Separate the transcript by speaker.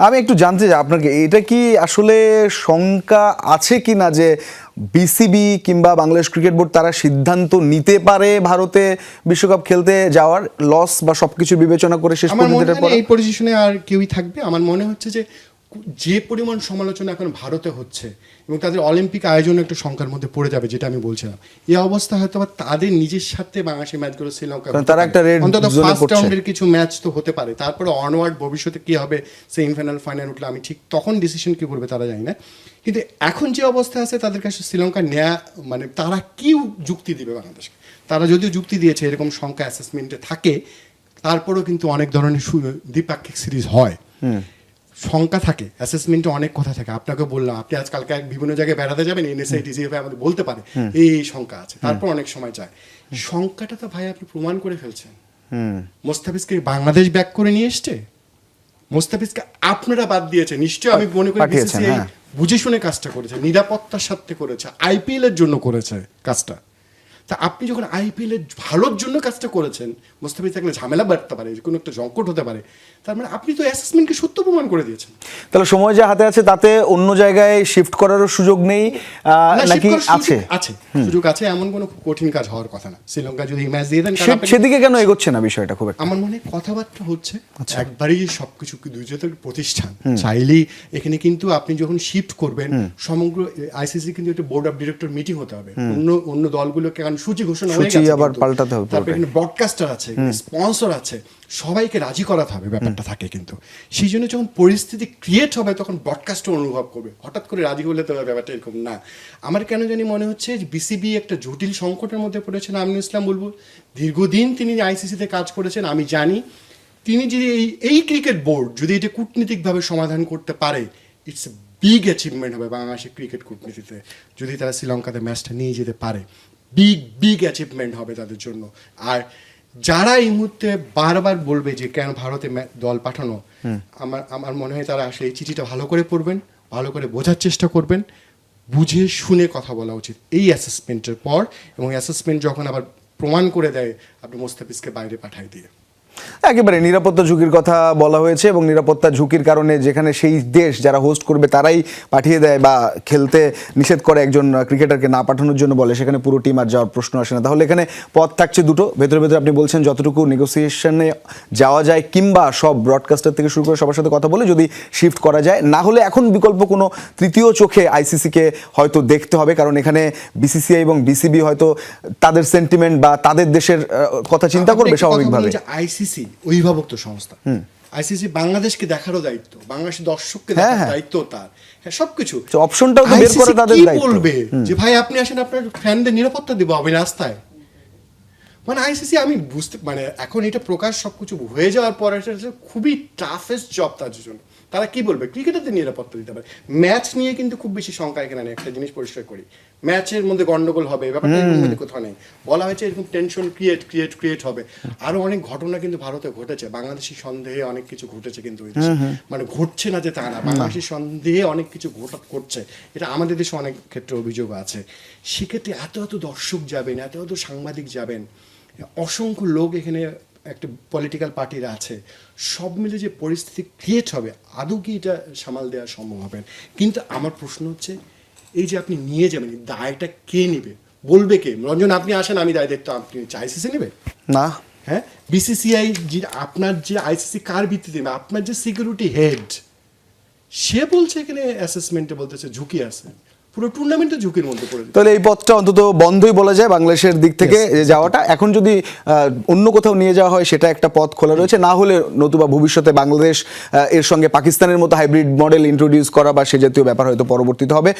Speaker 1: আমি একটু জানতে চাই আপনাকে, এটা কি আসলে শঙ্কা আছে কি না যে বিসিবি কিংবা বাংলাদেশ ক্রিকেট বোর্ড তারা সিদ্ধান্ত নিতে পারে ভারতে বিশ্বকাপ খেলতে যাওয়ার, লস বা সবকিছু বিবেচনা করে শেষ পর্যন্ত
Speaker 2: এই পজিশনে আর কেউই থাকবে? আমার মনে হচ্ছে যে পরিমাণ সমালোচনা এখন ভারতে হচ্ছে এবং তাদের অলিম্পিক আয়োজন একটু শঙ্কার মধ্যে পড়ে যাবে, যেটা আমি বলছিলাম। এই অবস্থা হয়তো তাদের নিজের সাথে বাংলাদেশের ম্যাচগুলো শ্রীলঙ্কা
Speaker 1: তারা একটা
Speaker 2: অন্তত ফার্স্ট রাউন্ডের কিছু ম্যাচ তো হতে পারে, তারপরে অনওয়ার্ড ভবিষ্যতে কি হবে, সেমিফাইনাল ফাইনাল উঠলে আমি ঠিক তখন ডিসিশন কি করবে তারা জানি না। কিন্তু এখন যে অবস্থা আছে তাদের কাছে শ্রীলঙ্কা নেয়া মানে তারা কি যুক্তি দিবে বাংলাদেশকে? তারা যদিও যুক্তি দিয়েছে এরকম শঙ্কা অ্যাসেসমেন্টে থাকে, তারপরেও কিন্তু অনেক ধরনের দ্বিপাক্ষিক সিরিজ হয়, শঙ্কা থাকে, অ্যাসেসমেন্টে অনেক কথা থাকে। আপনাকে বললাম, আপনি আজকালকে বিভিন্ন জায়গায় বেড়াতে যাবেন, এনএসআই টিসিএফ আমাদের বলতে পারে এই শঙ্কা আছে, তারপর অনেক সময় যায়। শঙ্কাটা তো ভাই আপনি প্রমাণ করে ফেলছেন। মোস্তাফিজকে বাংলাদেশ ব্যাক করে নিয়ে এসছে, মোস্তাফিজকে আপনারা বাদ দিয়েছে, নিশ্চয়ই আমি মনে করি বিসিসিআই বুঝে শুনে কাজটা করেছে, নিরাপত্তার সাথে করেছে, আইপিএল এর জন্য করেছে কাজটা। তা আপনি যখন আইপিএল এর ভালোর জন্য কাজটা করেছেন, মোস্তাফিজ থাকলে ঝামেলা বাড়তে পারে, কোনো একটা সংকট হতে পারে, তার মানে আপনি তো অ্যাসেসমেন্টকে সত্য প্রমাণ করে দিয়েছেন।
Speaker 1: তাহলে সময় যে হাতে আছে তাতে অন্য জায়গায় শিফট করারও সুযোগ নেই নাকি? আছে,
Speaker 2: আছে সুযোগ আছে, এমন কোনো কঠিন কাজ হওয়ার কথা না। শ্রীলঙ্কা যদি ম্যাচ দিয়ে দেন,
Speaker 1: সেদিকে কেন এগোচ্ছে না বিষয়টা? খুব
Speaker 2: আমার মনে হয় কথাবার্তা হচ্ছে, একবারই সবকিছু দুইজনের প্রতিষ্ঠান চাইলেই এখানে কিন্তু আপনি যখন শিফট করবেন, সমগ্র আইসিসি কিন্তু একটা বোর্ড অফ ডিরেক্টর মিটিং হতে হবে, অন্য দলগুলোকে, কারণ সূচি ঘোষণা হয়ে গেছে,
Speaker 1: আবার পাল্টাতে হবে,
Speaker 2: তারপরে এখানে ব্রডকাস্টার আছে, স্পন্সর আছে, সবাইকে রাজি করাতে হবে, ব্যাপারটা থাকে। কিন্তু সেই জন্য যখন পরিস্থিতি ক্রিয়েট হবে তখন ব্রডকাস্টার অনুভব করবে, হঠাৎ করে রাজি হলে তো ব্যাপারটা এরকম না। আমার কেন জানি মনে হচ্ছে যে বিসিবি একটা জটিল সংকটের মধ্যে পড়েছেন। আমিনুল ইসলাম বুলবুল দীর্ঘদিন তিনি আইসিসিতে কাজ করেছেন, আমি জানি তিনি যদি এই ক্রিকেট বোর্ড যদি এটা কূটনীতিকভাবে সমাধান করতে পারে, ইটস এ বিগ অ্যাচিভমেন্ট হবে বাংলাদেশের ক্রিকেট কূটনীতিতে। যদি তারা শ্রীলঙ্কাতে ম্যাচটা নিয়ে যেতে পারে, বিগ অ্যাচিভমেন্ট হবে তাদের জন্য। আর যারা এই মুহূর্তে বারবার বলবে যে কেন ভারতে দল পাঠানো, আমার মনে হয় তারা আসলে এই চিঠিটা ভালো করে পড়বেন, ভালো করে বোঝার চেষ্টা করবেন, বুঝে শুনে কথা বলা উচিত এই অ্যাসেসমেন্টের পর। এবং অ্যাসেসমেন্ট যখন আবার প্রমাণ করে দেয়, আপনি মোস্তাফিজকে বাইরে পাঠাই দিয়ে।
Speaker 1: একেবারে নিরাপত্তা ঝুঁকির কথা বলা হয়েছে এবং নিরাপত্তা ঝুঁকির কারণে যেখানে সেই দেশ যারা হোস্ট করবে তারাই পাঠিয়ে দেয় বা খেলতে নিষেধ করে একজন ক্রিকেটারকে না পাঠানোর জন্য বলে, সেখানে পুরো টিম আর যাওয়ার প্রশ্ন আসে না। তাহলে এখানে পথ থাকছে দুটো, ভেতরে ভেতরে আপনি বলছেন যতটুকু নেগোসিয়েশনে যাওয়া যায় কিংবা সব ব্রডকাস্টার থেকে শুরু করে সবার সাথে কথা বলে যদি শিফট করা যায়, না হলে এখন বিকল্প কোনো তৃতীয় চোখে আইসিসিকে হয়তো দেখতে হবে, কারণ এখানে বিসিসিআই এবং বিসিবি হয়তো তাদের সেন্টিমেন্ট বা তাদের দেশের কথা চিন্তা করবে স্বাভাবিকভাবে।
Speaker 2: আইসিসি অভিভাবক তো সংস্থা, আইসিসি বাংলাদেশকে দেখারও দায়িত্ব, বাংলাদেশের দর্শককে দেখার দায়িত্ব তার, সবকিছু
Speaker 1: অপশনটাও তো বের করে তাদের দায়িত্ব।
Speaker 2: বলবে যে ভাই আপনি আসেন, আপনার ফ্যানদের নিরাপত্তা দেবো আমি রাস্তায়। মানে আইসিসি আমি বুঝতে মানে এখন এটা প্রকাশ সবকিছু হয়ে যাওয়ার পর এটা খুবই টাফেস্ট জব তার জন্য। তারা কি বলবে? ক্রিকেটারদের নিরাপত্তা দিতে পারে। ম্যাচ নিয়ে কিন্তু খুব বেশি শঙ্কা এখানে নেই। একটা জিনিস পরিষ্কার করি, ম্যাচের মধ্যে গন্ডগোল হবে ব্যাপারটা কোথাও নেই। বলা হয়েছে এরকম টেনশন ক্রিয়েট হবে। আরো অনেক ঘটনা কিন্তু ভারতে ঘটেছে, বাংলাদেশি সন্দেহে অনেক কিছু ঘটেছে, কিন্তু মানে ঘটছে না যে তা না, বাংলাদেশি সন্দেহে অনেক কিছু ঘটছে। এটা আমাদের দেশে অনেক ক্ষেত্রে অভিযোগ আছে। সেক্ষেত্রে এত দর্শক যাবেন, এত সাংবাদিক যাবেন, অসংখ্য লোক এখানে একটা পলিটিক্যাল পার্টিরা আছে, সব মিলে যে পরিস্থিতি ক্রিয়েট হবে, আদৌ কি এটা সামাল দেওয়া সম্ভব হবে? কিন্তু আমার প্রশ্ন হচ্ছে, এই যে আপনি নিয়ে যাবেন, দায়টা কে নেবে? বলবে কে? রঞ্জন আপনি আসেন, আমি দায় দেখতে, আপনি আইসিসি নেবে না? হ্যাঁ, বিসিসিআই যে আপনার যে আইসিসি কার ভিত্তিতে, আপনার যে সিকিউরিটি হেড, সে বলছে এখানে অ্যাসেসমেন্টে বলতেছে ঝুঁকি আছে, পুরো টুর্নামেন্টে ঝুঁকির মধ্যে পড়ে।
Speaker 1: তাহলে এই পথটা অন্তত বন্ধই বলা যায় বাংলাদেশের দিক থেকে যাওয়াটা। এখন যদি অন্য কোথাও নিয়ে যাওয়া হয় সেটা একটা পথ খোলা রয়েছে, না হলে নতুবা ভবিষ্যতে বাংলাদেশ এর সঙ্গে পাকিস্তানের মতো হাইব্রিড মডেল ইন্ট্রোডিউস করা বা সে জাতীয় ব্যাপার হয়তো পরবর্তীতে হবে।